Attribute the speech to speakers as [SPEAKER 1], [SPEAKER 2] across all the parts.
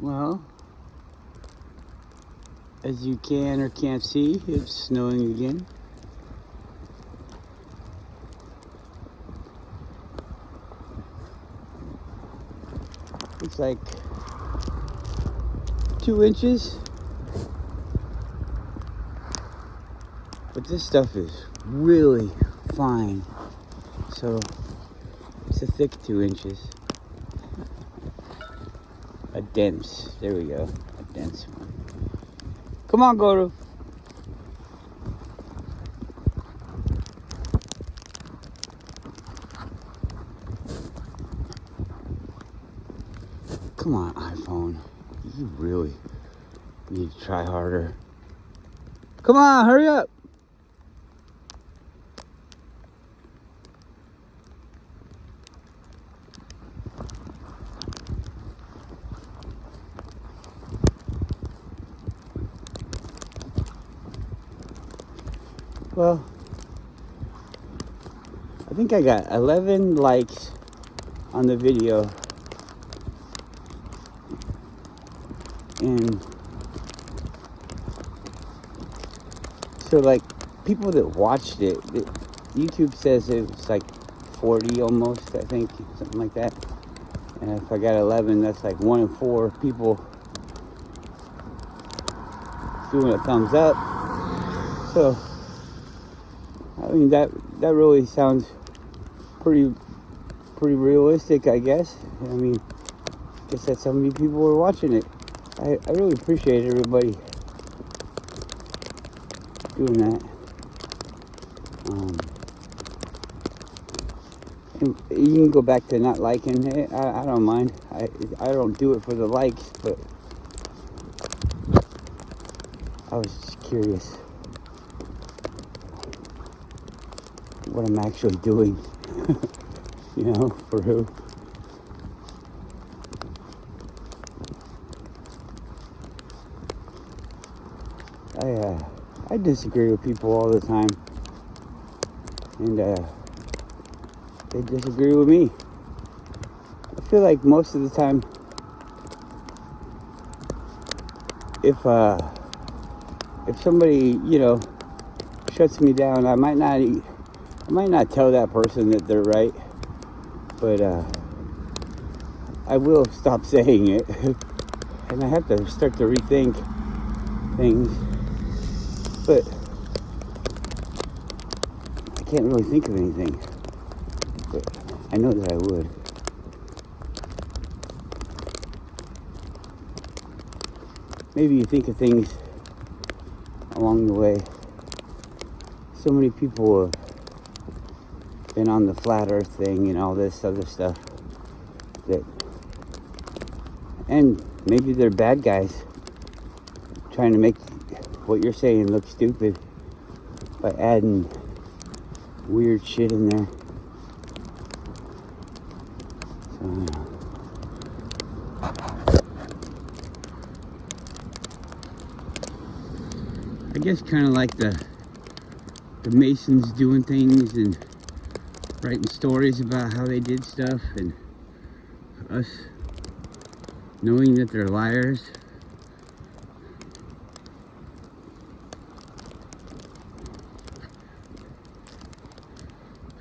[SPEAKER 1] Well, as you can or can't see, it's snowing again. It's like 2 inches. But this stuff is really fine. So it's a thick 2 inches. A dense, there we go, a dense one. Come on, Goro. Come on, iPhone. You really need to try harder. Come on, hurry up. Well, I think I got 11 likes on the video, and so like people that watched it, YouTube says it was like 40 almost, I think, something like that. And if I got 11, that's like 1 in 4 people doing a thumbs up. So I mean, that really sounds pretty realistic, I guess. I mean, I guess that so many people were watching it. I really appreciate everybody doing that. And you can go back to not liking it. I don't mind. I don't do it for the likes, but I was just curious what I'm actually doing, you know, for who. I disagree with people all the time, and they disagree with me. I feel like most of the time, if somebody, you know, shuts me down, I might not tell that person that they're right, but I will stop saying it, and I have to start to rethink things, but I can't really think of anything, but I know that I would. Maybe you think of things along the way. So many people have been on the flat earth thing and all this other stuff, that, and maybe they're bad guys trying to make what you're saying look stupid by adding weird shit in there. So, I guess kind of like the Masons doing things and writing stories about how they did stuff, and us knowing that they're liars.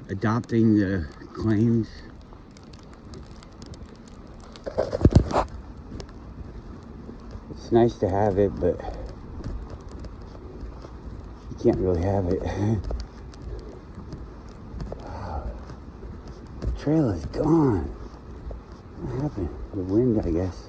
[SPEAKER 1] Adopting the claims. It's nice to have it, but you can't really have it. The trail is gone. What happened? The wind, I guess.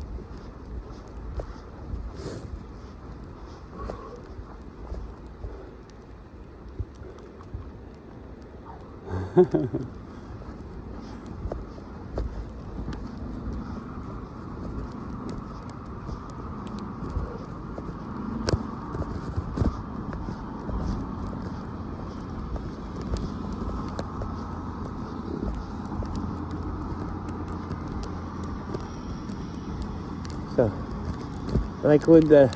[SPEAKER 1] So, like with that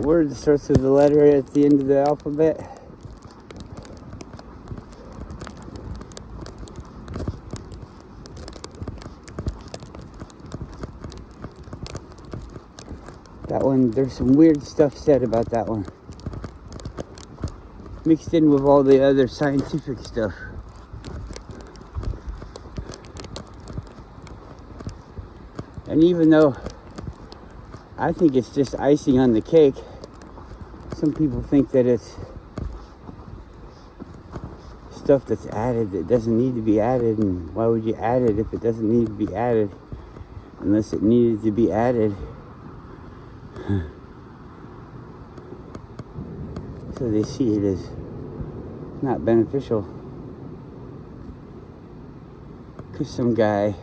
[SPEAKER 1] word that starts with the letter at the end of the alphabet. That one, there's some weird stuff said about that one, mixed in with all the other scientific stuff. And even though I think it's just icing on the cake, some people think that it's stuff that's added that doesn't need to be added, and why would you add it if it doesn't need to be added unless it needed to be added. So they see it as not beneficial because some guy,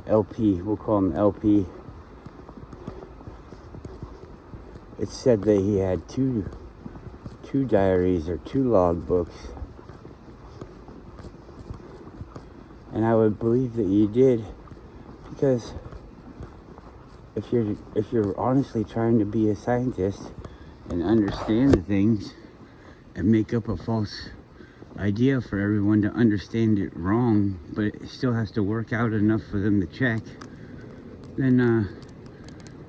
[SPEAKER 1] LP, we'll call him LP, it said that he had two diaries or 2 log books, and I would believe that you did, because if you're honestly trying to be a scientist and understand the things and make up a false idea for everyone to understand it wrong, but it still has to work out enough for them to check, then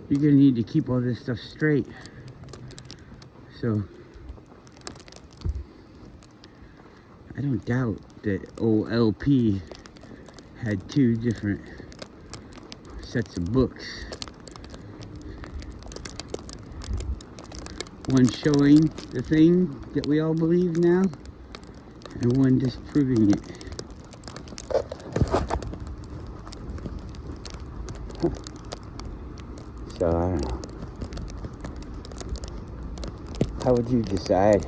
[SPEAKER 1] you're gonna need to keep all this stuff straight. So I don't doubt that old LP had 2 different sets of books. One showing the thing that we all believe now, and one disproving it. So I don't know. How would you decide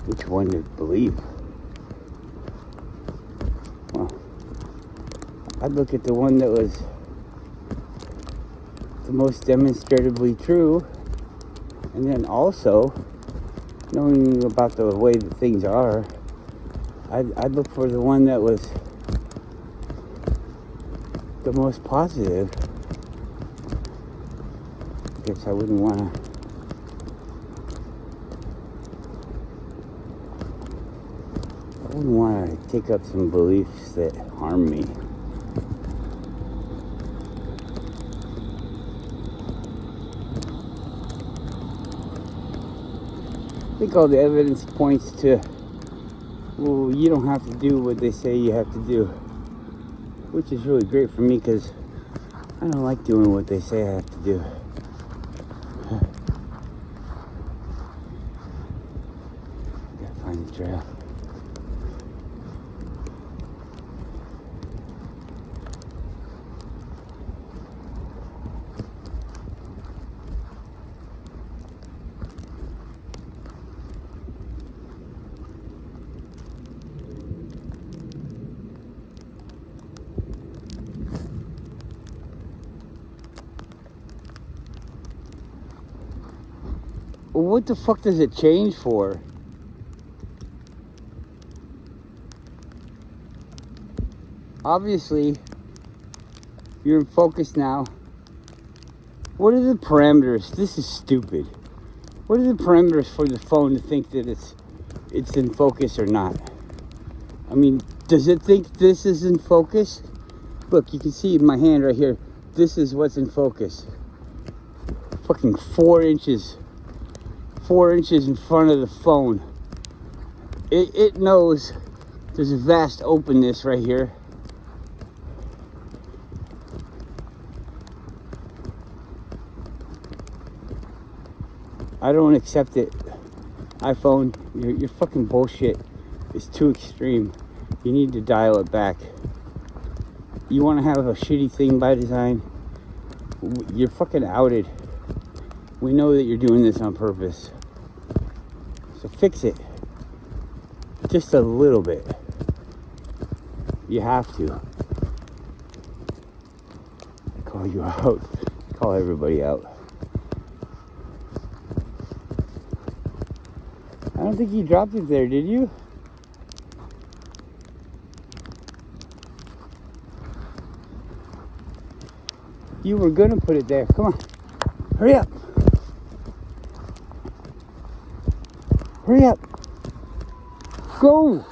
[SPEAKER 1] which one to believe? Well, I'd look at the one that was the most demonstratively true, and then also, knowing about the way that things are, I'd look for the one that was the most positive. I guess I wouldn't want to take up some beliefs that harm me. I think all the evidence points to, well, you don't have to do what they say you have to do, which is really great for me because I don't like doing what they say I have to do. Gotta find the trail. What the fuck does it change for? Obviously, you're in focus now. What are the parameters? This is stupid. What are the parameters for the phone to think that it's in focus or not? I mean, does it think this is in focus? Look, you can see in my hand right here. This is what's in focus. Fucking 4 inches. 4 inches in front of the phone. It knows there's a vast openness right here. I don't accept it. iPhone, your fucking bullshit is too extreme. You need to dial it back. You want to have a shitty thing by design? You're fucking outed. We know that you're doing this on purpose. So fix it. Just a little bit. You have to. I call you out. I call everybody out. I don't think you dropped it there, did you? You were gonna put it there. Come on. Hurry up. Hurry up. Go.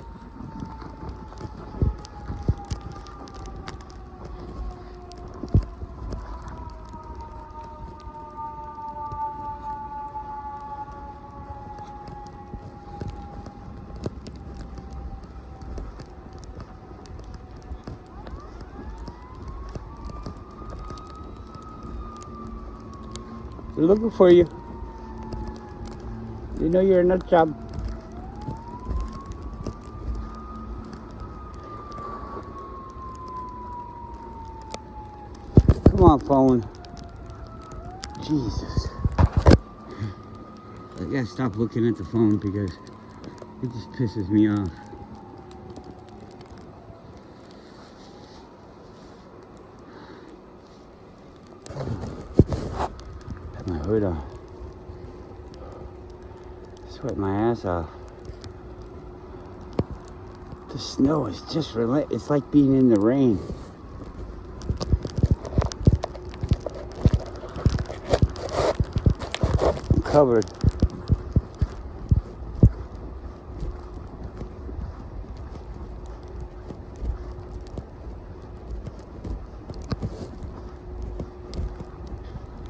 [SPEAKER 1] They're looking for you. They know you're a nut job. Come on, phone. Jesus. I gotta stop looking at the phone because it just pisses me off. Put my hood on. Sweat my ass off. The snow is just relentless. It's like being in the rain. I'm covered.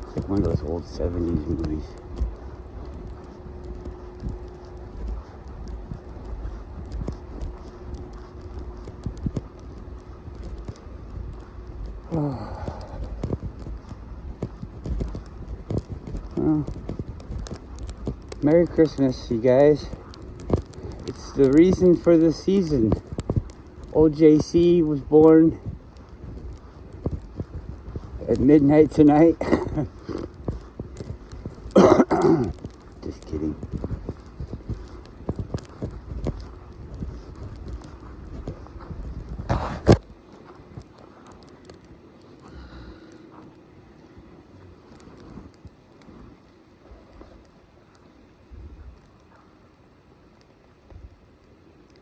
[SPEAKER 1] It's like one of those old 70s movies. Well, Merry Christmas, you guys. It's the reason for the season. Old JC was born at midnight tonight. Just kidding.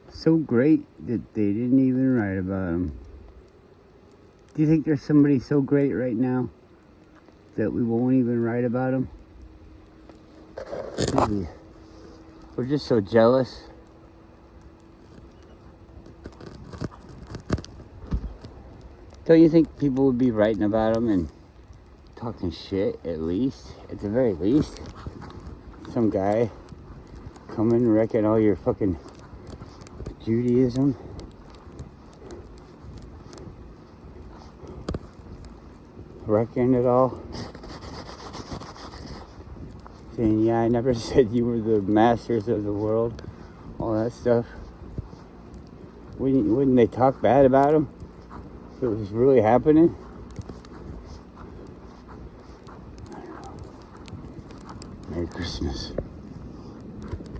[SPEAKER 1] So great that they didn't even write about him. Do you think there's somebody so great right now that we won't even write about him? Maybe. We're just so jealous. Don't you think people would be writing about him and talking shit at least? At the very least. Some guy coming wrecking all your fucking Judaism. Wrecking it all. Saying, yeah, I never said you were the masters of the world. All that stuff. Wouldn't they talk bad about him? If it was really happening? I don't know. Merry Christmas.